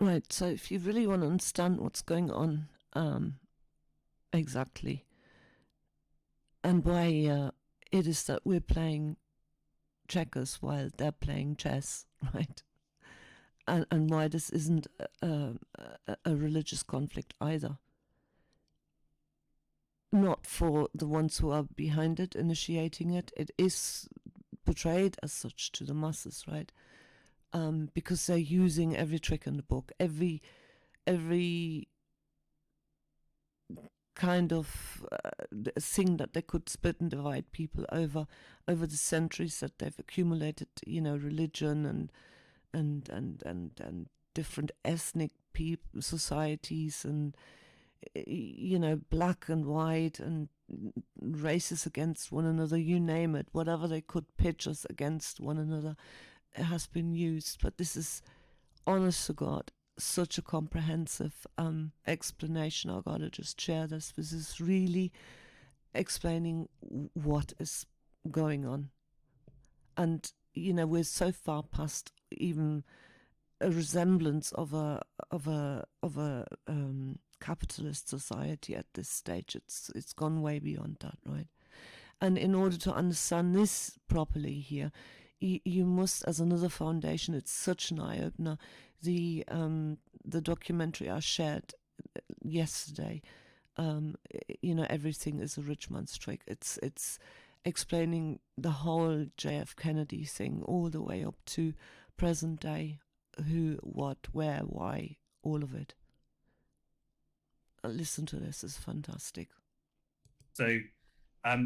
Right. So if you really want to understand what's going on exactly, and why it is that we're playing checkers while they're playing chess, right? And why this isn't a religious conflict either. Not for the ones who are behind it, initiating it. It is portrayed as such to the masses, right? Because they're using every trick in the book, every kind of thing that they could split and divide people over the centuries that they've accumulated, religion and different ethnic societies, and black and white and races against one another, you name it, whatever they could pitch us against one another has been used. But this is, honest to God, such a comprehensive explanation. I gotta just share this. This is really explaining what is going on. And, we're so far past even a resemblance of a capitalist society at this stage. It's gone way beyond that, right? And in order to understand this properly here, you must, as another foundation, it's such an eye opener. The documentary I shared yesterday, everything is a rich man's trick. It's explaining the whole JF Kennedy thing all the way up to present day, who, what, where, why, all of it. Listen to this, it's fantastic. So,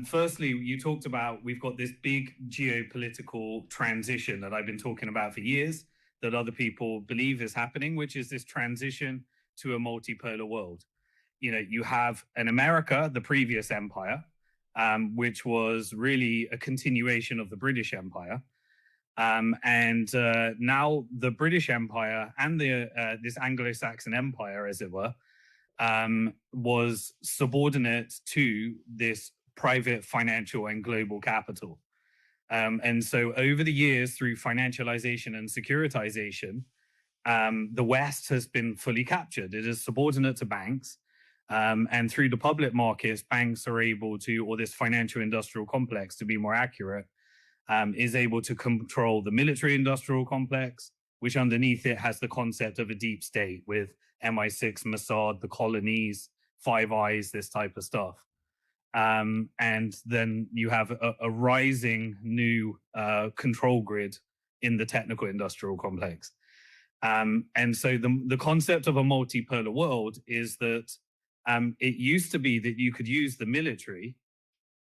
firstly, you talked about we've got this big geopolitical transition that I've been talking about for years, that other people believe is happening, which is this transition to a multipolar world. You have an America, the previous empire, which was really a continuation of the British Empire. And now the British Empire and this Anglo-Saxon empire, as it were, was subordinate to this private financial and global capital. And so over the years, through financialization and securitization, the West has been fully captured. It is subordinate to banks. And through the public markets, banks are able to, or this financial industrial complex, to be more accurate, is able to control the military industrial complex, which underneath it has the concept of a deep state with MI6, Mossad, the colonies, Five Eyes, this type of stuff. And then you have a rising new control grid in the technical industrial complex. And so the concept of a multipolar world is that it used to be that you could use the military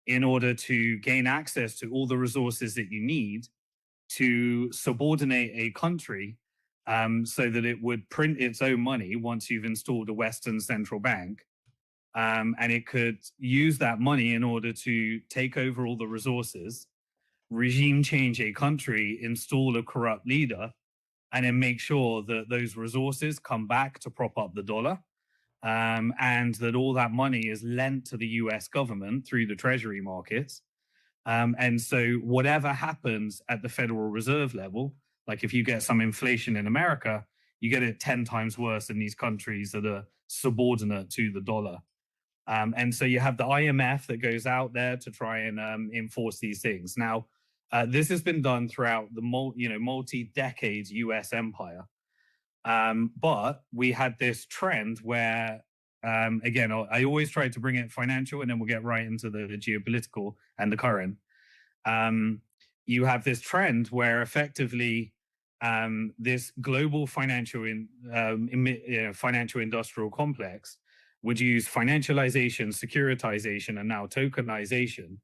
in order to gain access to all the resources that you need to subordinate a country so that it would print its own money once you've installed a Western central bank. And it could use that money in order to take over all the resources, regime change a country, install a corrupt leader, and then make sure that those resources come back to prop up the dollar. And that all that money is lent to the US government through the treasury markets. And so whatever happens at the Federal Reserve level, like if you get some inflation in America, you get it 10 times worse in these countries that are subordinate to the dollar. And so you have the IMF that goes out there to try and enforce these things. Now, this has been done throughout the multi-decades US empire. But we had this trend where, again, I always try to bring it financial, and then we'll get right into the geopolitical and the current. You have this trend where effectively this global financial industrial complex would use financialization, securitization, and now tokenization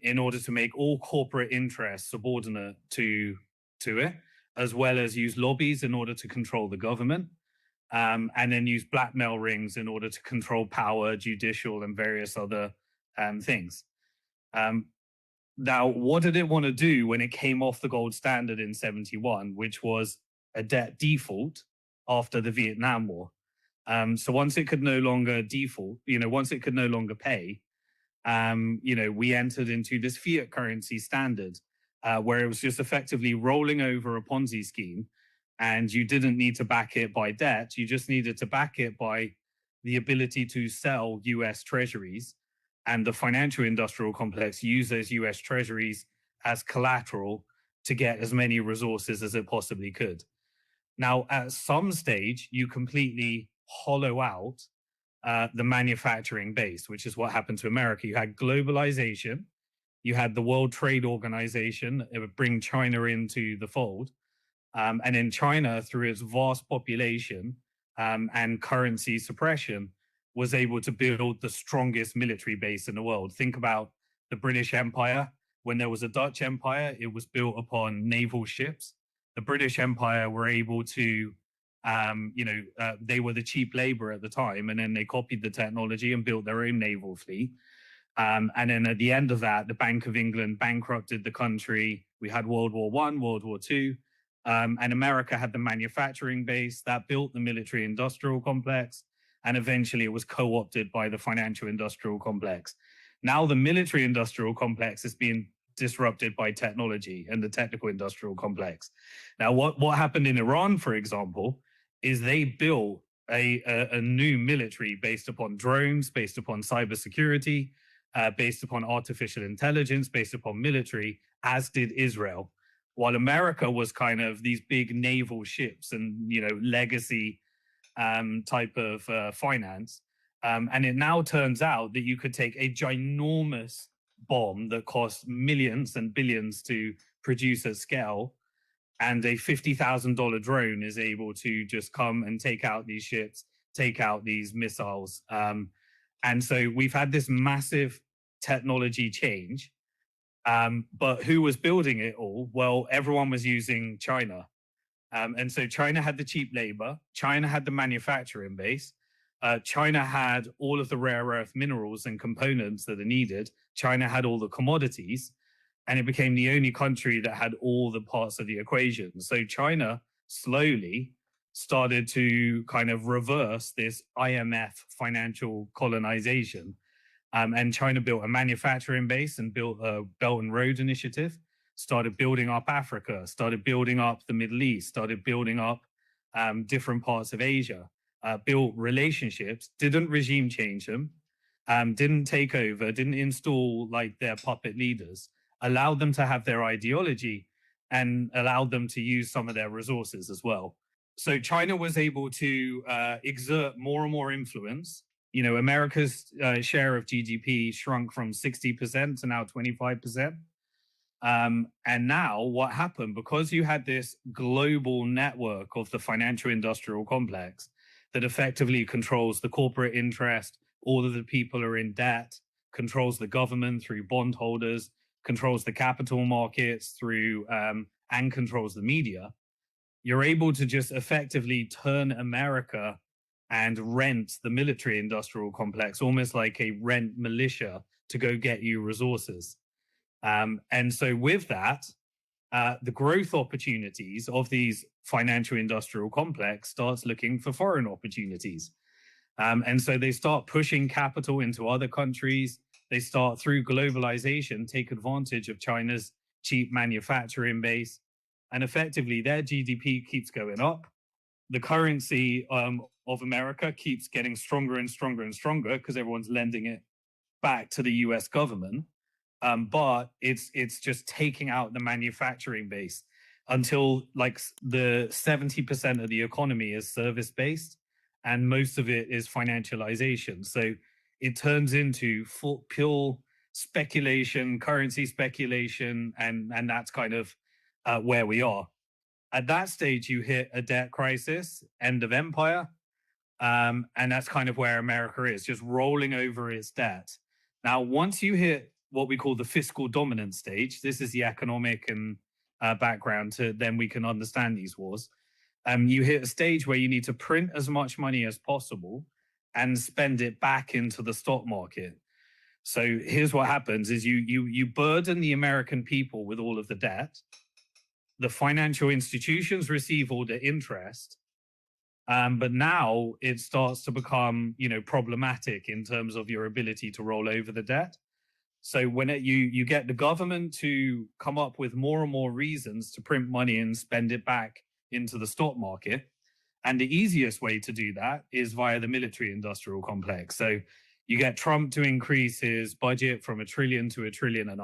in order to make all corporate interests subordinate to it, as well as use lobbies in order to control the government, and then use blackmail rings in order to control power, judicial, and various other things. Now, what did it want to do when it came off the gold standard in 71, which was a debt default after the Vietnam War? So once it could no longer default, once it could no longer pay, we entered into this fiat currency standard, where it was just effectively rolling over a Ponzi scheme and you didn't need to back it by debt. You just needed to back it by the ability to sell US treasuries, and the financial industrial complex used those US treasuries as collateral to get as many resources as it possibly could. Now, at some stage, you completely hollow out the manufacturing base, which is what happened to America. You had globalization, you had the World Trade Organization, it would bring China into the fold. And in China, through its vast population and currency suppression, was able to build the strongest military base in the world. Think about the British Empire. When there was a Dutch Empire, it was built upon naval ships. The British Empire were able to, they were the cheap labor at the time, and then they copied the technology and built their own naval fleet. And then at the end of that, the Bank of England bankrupted the country. We had World War One, World War Two, and America had the manufacturing base that built the military industrial complex. And eventually it was co-opted by the financial industrial complex. Now the military industrial complex is being disrupted by technology and the technical industrial complex. Now, what happened in Iran, for example, is they built a new military based upon drones, based upon cybersecurity, based upon artificial intelligence, based upon military, as did Israel. While America was kind of these big naval ships and, legacy type of finance. And it now turns out that you could take a ginormous bomb that costs millions and billions to produce at scale, and a $50,000 drone is able to just come and take out these ships, take out these missiles. And so we've had this massive technology change. But who was building it all? Well, everyone was using China. And so China had the cheap labor. China had the manufacturing base. China had all of the rare earth minerals and components that are needed. China had all the commodities, and it became the only country that had all the parts of the equation. So China slowly started to kind of reverse this IMF financial colonization. And China built a manufacturing base and built a Belt and Road Initiative, started building up Africa, started building up the Middle East, started building up different parts of Asia, built relationships, didn't regime change them, didn't take over, didn't install like their puppet leaders, allowed them to have their ideology, and allowed them to use some of their resources as well. So China was able to exert more and more influence. America's share of GDP shrunk from 60% to now 25%. And now what happened, because you had this global network of the financial industrial complex that effectively controls the corporate interest, all of the people are in debt, controls the government through bondholders, controls the capital markets through, and controls the media, you're able to just effectively turn America and rent the military industrial complex, almost like a rent militia to go get you resources. And so with that, the growth opportunities of these financial industrial complex starts looking for foreign opportunities. And so they start pushing capital into other countries. They start, through globalization, take advantage of China's cheap manufacturing base. And effectively, their GDP keeps going up. The currency of America keeps getting stronger and stronger and stronger because everyone's lending it back to the US government. But it's just taking out the manufacturing base until like the 70% of the economy is service based, and most of it is financialization. So it turns into pure speculation, currency speculation, and that's kind of where we are. At that stage, you hit a debt crisis, end of empire, and that's kind of where America is, just rolling over its debt. Now, once you hit what we call the fiscal dominant stage, this is the economic and background to then we can understand these wars. You hit a stage where you need to print as much money as possible and spend it back into the stock market. So here's what happens: is you burden the American people with all of the debt. The financial institutions receive all the interest, but now it starts to become, problematic in terms of your ability to roll over the debt. So when you get the government to come up with more and more reasons to print money and spend it back into the stock market. And the easiest way to do that is via the military industrial complex. So you get Trump to increase his budget from $1 trillion to $1.5 trillion.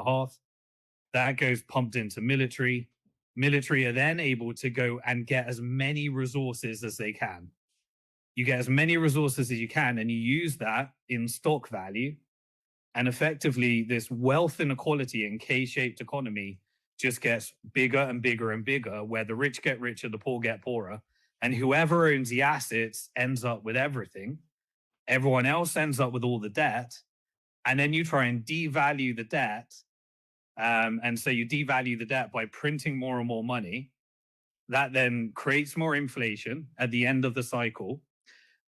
That goes pumped into military. Military are then able to go and get as many resources as they can. You get as many resources as you can, and you use that in stock value. And effectively, this wealth inequality and K-shaped economy just gets bigger and bigger and bigger, where the rich get richer, the poor get poorer. And whoever owns the assets ends up with everything. Everyone else ends up with all the debt. And then you try and devalue the debt. And so you devalue the debt by printing more and more money. That then creates more inflation at the end of the cycle.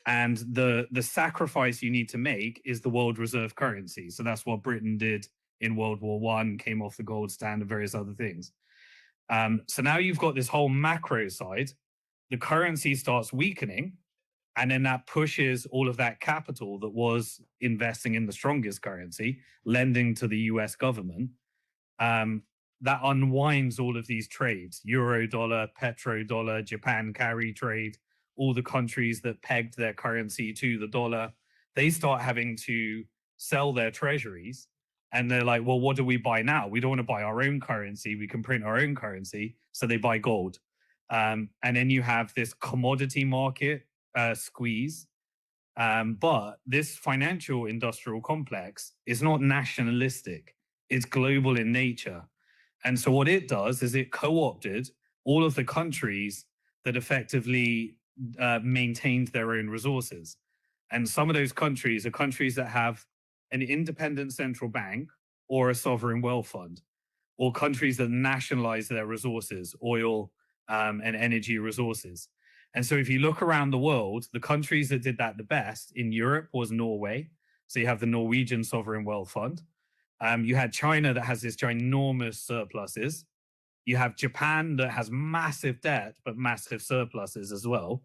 And the sacrifice you need to make is the world reserve currency. So that's what Britain did in World War I, came off the gold standard, various other things. So now you've got this whole macro side. The currency starts weakening, and then that pushes all of that capital that was investing in the strongest currency, lending to the US government. That unwinds all of these trades: euro dollar, petrodollar, Japan carry trade. All the countries that pegged their currency to the dollar, they start having to sell their treasuries. And they're like, well, what do we buy now? We don't want to buy our own currency. We can print our own currency. So they buy gold. And then you have this commodity market squeeze. But this financial industrial complex is not nationalistic. It's global in nature. And so what it does is it co-opted all of the countries that effectively maintained their own resources. And some of those countries are countries that have an independent central bank or a sovereign wealth fund, or countries that nationalize their resources, oil and energy resources. And so if you look around the world, the countries that did that the best in Europe was Norway. So you have the Norwegian sovereign wealth fund. You had China that has this ginormous surpluses. You have Japan that has massive debt, but massive surpluses as well.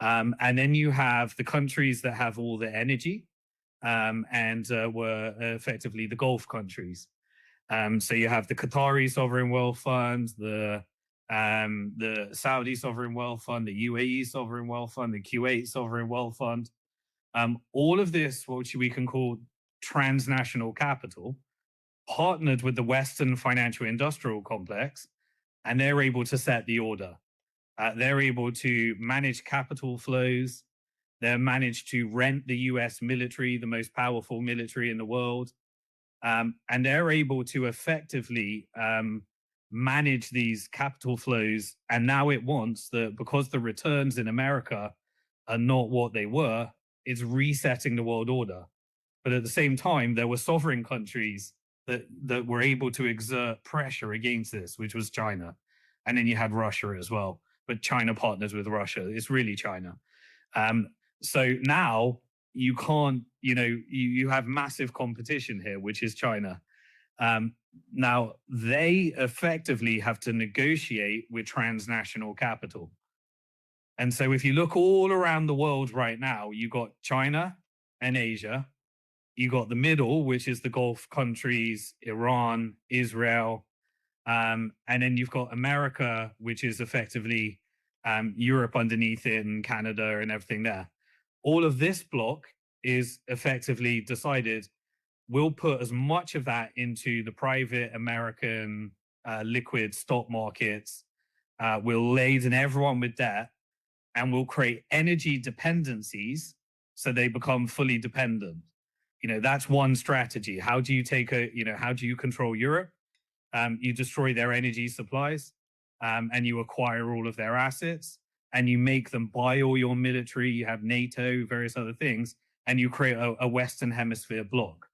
And then you have the countries that have all the energy and were effectively the Gulf countries. So you have the Qatari sovereign wealth fund, the Saudi sovereign wealth fund, the UAE sovereign wealth fund, the Kuwait sovereign wealth fund. All of this, which we can call transnational capital, partnered with the Western financial industrial complex, and they're able to set the order. They're able to manage capital flows. They're managed to rent the US military, the most powerful military in the world. And they're able to effectively manage these capital flows. And now it wants that, because the returns in America are not what they were, it's resetting the world order. But at the same time, there were sovereign countries that were able to exert pressure against this, which was China. And then you had Russia as well. But China partners with Russia. It's really China. So now you can't, you have massive competition here, which is China. Now they effectively have to negotiate with transnational capital. And so if you look all around the world right now, you got China and Asia. You got the middle, which is the Gulf countries, Iran, Israel. And then you've got America, which is effectively Europe underneath it, and Canada and everything there. All of this block is effectively decided, we'll put as much of that into the private American liquid stock markets. We'll laden everyone with debt, and we'll create energy dependencies so they become fully dependent. That's one strategy. How do you how do you control Europe? You destroy their energy supplies, and you acquire all of their assets, and you make them buy all your military. You have NATO, various other things, and you create a Western Hemisphere bloc.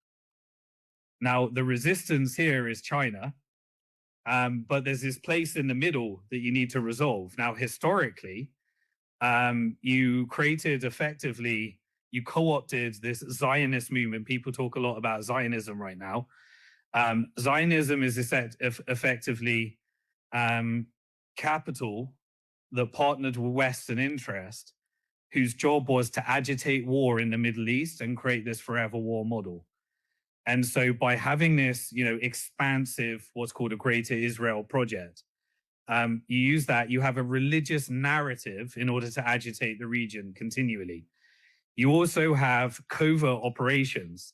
Now, the resistance here is China, but there's this place in the middle that you need to resolve. Now, historically, you created effectively, you co-opted this Zionist movement. People talk a lot about Zionism right now. Zionism is effectively capital that partnered with Western interest, whose job was to agitate war in the Middle East and create this forever war model. And so by having this, expansive, what's called a Greater Israel project, you use that, you have a religious narrative in order to agitate the region continually. You also have covert operations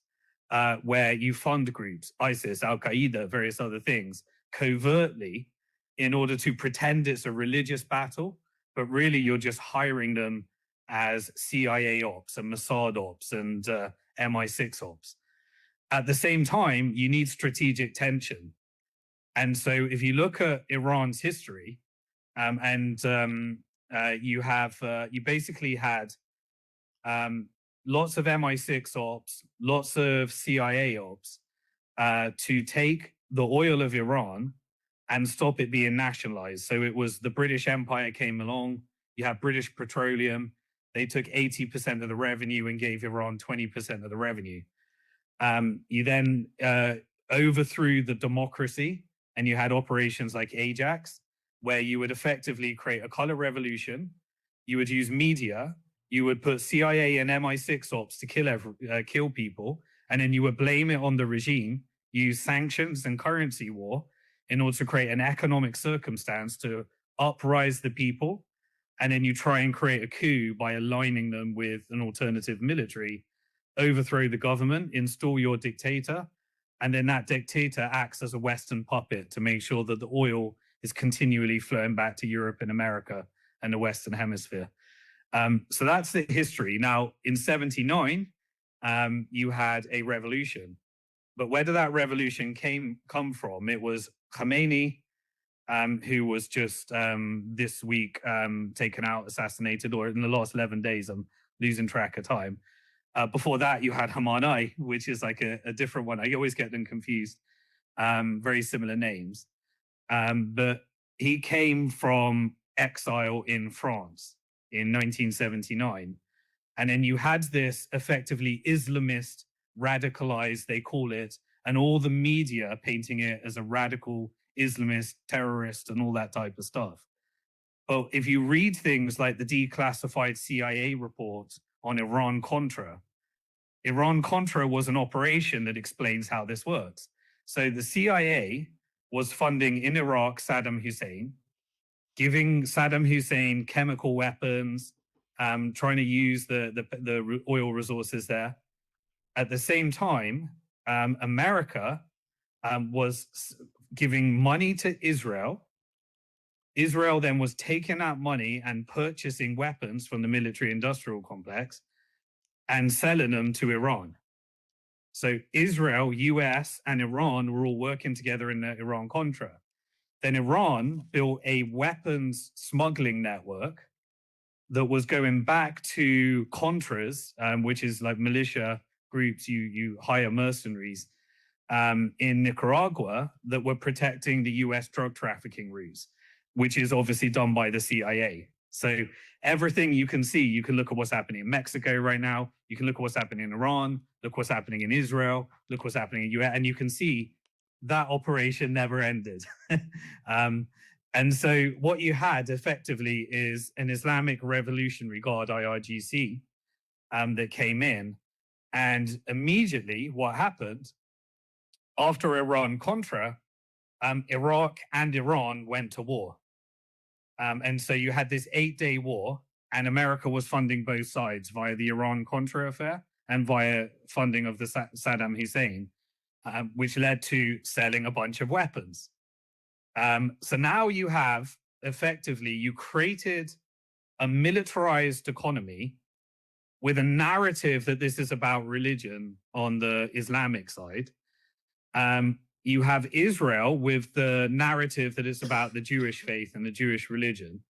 where you fund groups, ISIS, Al Qaeda, various other things, covertly in order to pretend it's a religious battle, but really you're just hiring them as CIA ops and Mossad ops and MI6 ops. At the same time, you need strategic tension. And so if you look at Iran's history, you basically had lots of MI6 ops, lots of CIA ops to take the oil of Iran and stop it being nationalized. So it was the British Empire came along, you have British Petroleum, they took 80% of the revenue and gave Iran 20% of the revenue. You then overthrew the democracy and you had operations like Ajax, where you would effectively create a color revolution. You would use media. You would put CIA and MI6 ops to kill people, and then you would blame it on the regime, use sanctions and currency war in order to create an economic circumstance to uprise the people. And then you try and create a coup by aligning them with an alternative military, overthrow the government, install your dictator, and then that dictator acts as a Western puppet to make sure that the oil is continually flowing back to Europe and America and the Western Hemisphere. So that's the history. Now, in 79, you had a revolution. But where did that revolution come from? It was Khamenei, who was just this week taken out, assassinated, or in the last 11 days. I'm losing track of time. Before that, you had Khamenei, which is like a different one. I always get them confused. Very similar names. But he came from exile in France in 1979. And then you had this effectively Islamist, radicalized, they call it, and all the media painting it as a radical Islamist terrorist and all that type of stuff. But if you read things like the declassified CIA report on Iran-Contra was an operation that explains how this works. So the CIA was funding in Iraq Saddam Hussein, giving Saddam Hussein chemical weapons, trying to use the oil resources there. At the same time, America was giving money to Israel. Israel then was taking that money and purchasing weapons from the military-industrial complex and selling them to Iran. So Israel, US, and Iran were all working together in the Iran-Contra. Then Iran built a weapons smuggling network that was going back to Contras, which is like militia groups, you hire mercenaries in Nicaragua that were protecting the US drug trafficking routes, which is obviously done by the CIA. So everything you can see, you can look at what's happening in Mexico right now. You can look at what's happening in Iran, look what's happening in Israel, look what's happening in US, and you can see that operation never ended. And so what you had effectively is an Islamic Revolutionary Guard, IRGC, that came in. And immediately what happened after Iran-Contra, Iraq and Iran went to war. And so you had this 8-day war, and America was funding both sides via the Iran-Contra affair and via funding of the Saddam Hussein, which led to selling a bunch of weapons. So now you have, effectively, you created a militarized economy with a narrative that this is about religion on the Islamic side. You have Israel with the narrative that it's about the Jewish faith and the Jewish religion.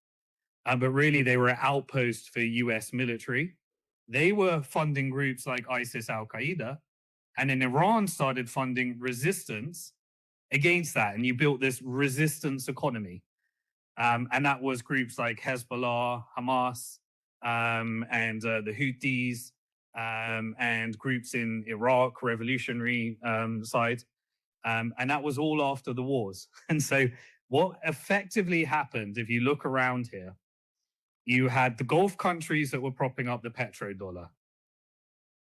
But really, they were an outpost for US military. They were funding groups like ISIS, Al Qaeda. And then Iran started funding resistance against that. And you built this resistance economy. And that was groups like Hezbollah, Hamas, and the Houthis, and groups in Iraq, revolutionary side. And that was all after the wars. And so what effectively happened, if you look around here, you had the Gulf countries that were propping up the petrodollar.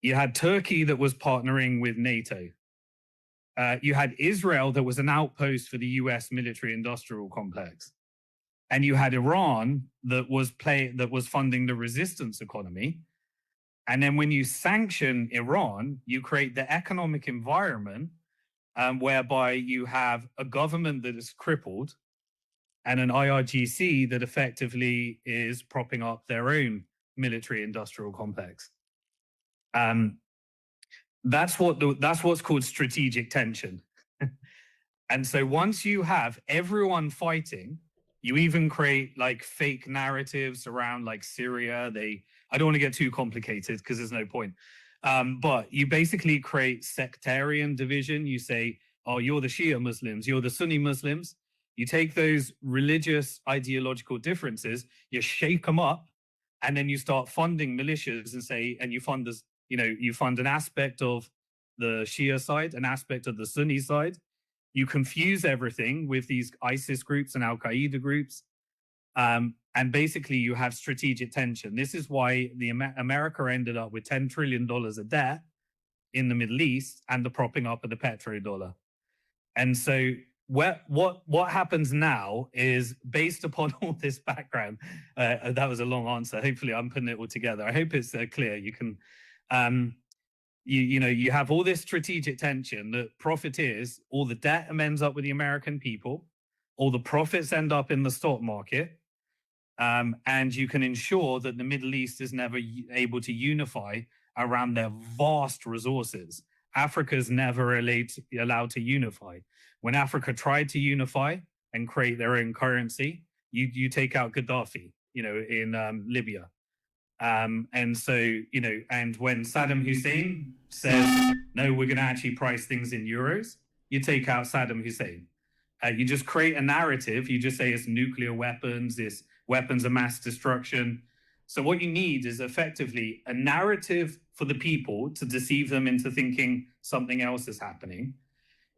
You had Turkey that was partnering with NATO. You had Israel that was an outpost for the US military industrial complex. and you had Iran that was funding the resistance economy. And then when you sanction Iran, you create the economic environment whereby you have a government that is crippled and an IRGC that effectively is propping up their own military industrial complex. That's what's called strategic tension. And so once you have everyone fighting, you even create like fake narratives around like Syria. I don't want to get too complicated because there's no point. But you basically create sectarian division. You say, oh, you're the Shia Muslims, you're the Sunni Muslims. You take those religious ideological differences, you shake them up, and then you start funding militias and say, and you fund this, you fund an aspect of the Shia side, an aspect of the Sunni side. You confuse everything with these ISIS groups and Al-Qaeda groups. And basically you have strategic tension. This is why America ended up with $10 trillion of debt in the Middle East and the propping up of the petrodollar. And so what happens now is, based upon all this background, that was a long answer. Hopefully I'm putting it all together. I hope it's clear. You can, you have all this strategic tension. The profit is all the debt ends up with the American people, all the profits end up in the stock market, and you can ensure that the Middle East is never able to unify around their vast resources. Africa's never allowed to unify. When Africa tried to unify and create their own currency, you take out Gaddafi, in Libya. And so, and when Saddam Hussein says, no, we're going to actually price things in euros, you take out Saddam Hussein. You just create a narrative. You just say it's nuclear weapons, it's weapons of mass destruction. So what you need is effectively a narrative for the people to deceive them into thinking something else is happening.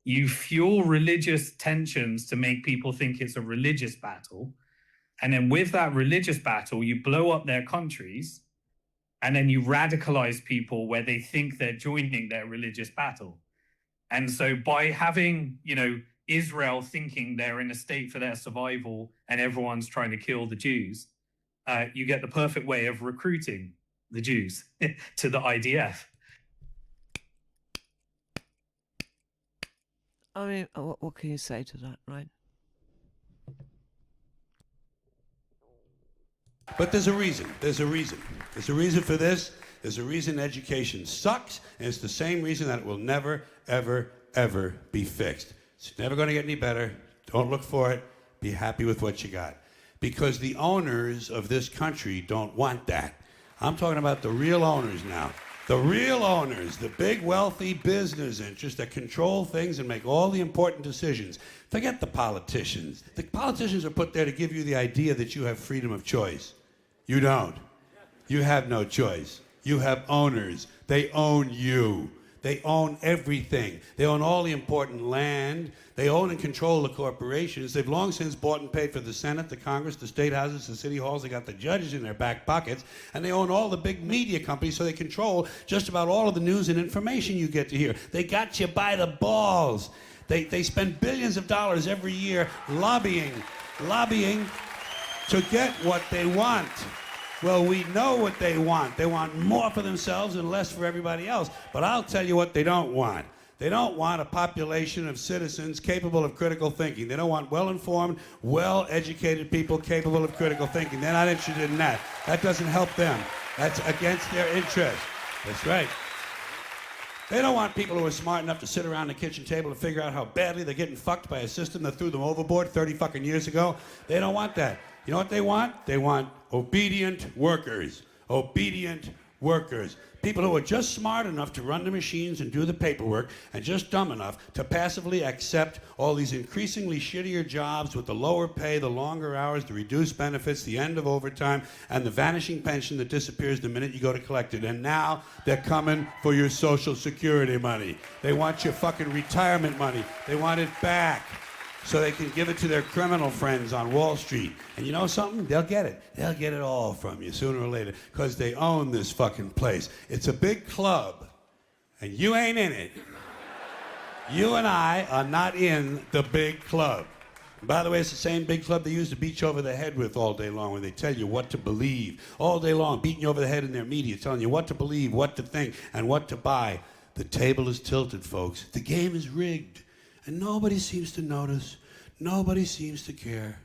You fuel religious tensions to make people think it's a religious battle. And then with that religious battle, you blow up their countries, and then you radicalize people where they think they're joining their religious battle. And so by having, Israel thinking they're in a state for their survival and everyone's trying to kill the Jews, you get the perfect way of recruiting the Jews to the IDF. I mean, what can you say to that, right? But there's a reason. There's a reason. There's a reason for this. There's a reason education sucks, and it's the same reason that it will never, ever, ever be fixed. It's never going to get any better. Don't look for it. Be happy with what you got. Because the owners of this country don't want that. I'm talking about the real owners now. The real owners, the big wealthy business interests that control things and make all the important decisions. Forget the politicians. The politicians are put there to give you the idea that you have freedom of choice. You don't. You have no choice. You have owners. They own you. They own everything. They own all the important land. They own and control the corporations. They've long since bought and paid for the Senate, the Congress, the state houses, the city halls. They got the judges in their back pockets. And they own all the big media companies, so they control just about all of the news and information you get to hear. They got you by the balls. They spend billions of dollars every year lobbying to get what they want. Well, we know what they want. They want more for themselves and less for everybody else. But I'll tell you what they don't want. They don't want a population of citizens capable of critical thinking. They don't want well-informed, well-educated people capable of critical thinking. They're not interested in that. That doesn't help them. That's against their interest. That's right. They don't want people who are smart enough to sit around the kitchen table and figure out how badly they're getting fucked by a system that threw them overboard 30 fucking years ago. They don't want that. You know what they want? They want obedient workers. Obedient workers. People who are just smart enough to run the machines and do the paperwork, and just dumb enough to passively accept all these increasingly shittier jobs with the lower pay, the longer hours, the reduced benefits, the end of overtime, and the vanishing pension that disappears the minute you go to collect it. And now they're coming for your Social Security money. They want your fucking retirement money. They want it back, so they can give it to their criminal friends on Wall Street. And you know something? They'll get it. They'll get it all from you sooner or later, because they own this fucking place. It's a big club, and you ain't in it. You and I are not in the big club. By the way, it's the same big club they used to beat you over the head with all day long when they tell you what to believe. All day long, beating you over the head in their media, telling you what to believe, what to think, and what to buy. The table is tilted, folks. The game is rigged. And nobody seems to notice. Nobody seems to care.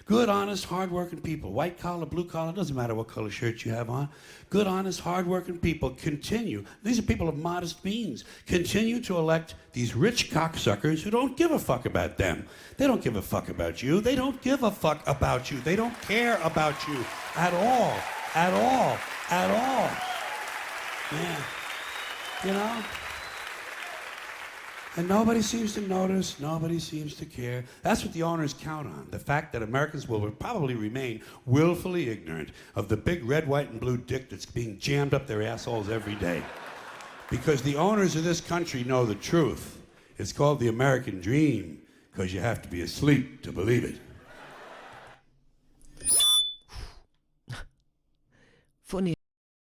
Good, honest, hard-working people, white collar, blue collar, doesn't matter what color shirt you have on. Good, honest, hard-working people continue. These are people of modest means. Continue to elect these rich cocksuckers who don't give a fuck about them. They don't give a fuck about you. They don't give a fuck about you. They don't care about you at all. At all. At all. Yeah. You know? And nobody seems to notice, nobody seems to care. That's what the owners count on, the fact that Americans will probably remain willfully ignorant of the big red, white, and blue dick that's being jammed up their assholes every day. Because the owners of this country know the truth. It's called the American dream, because you have to be asleep to believe it. Funny.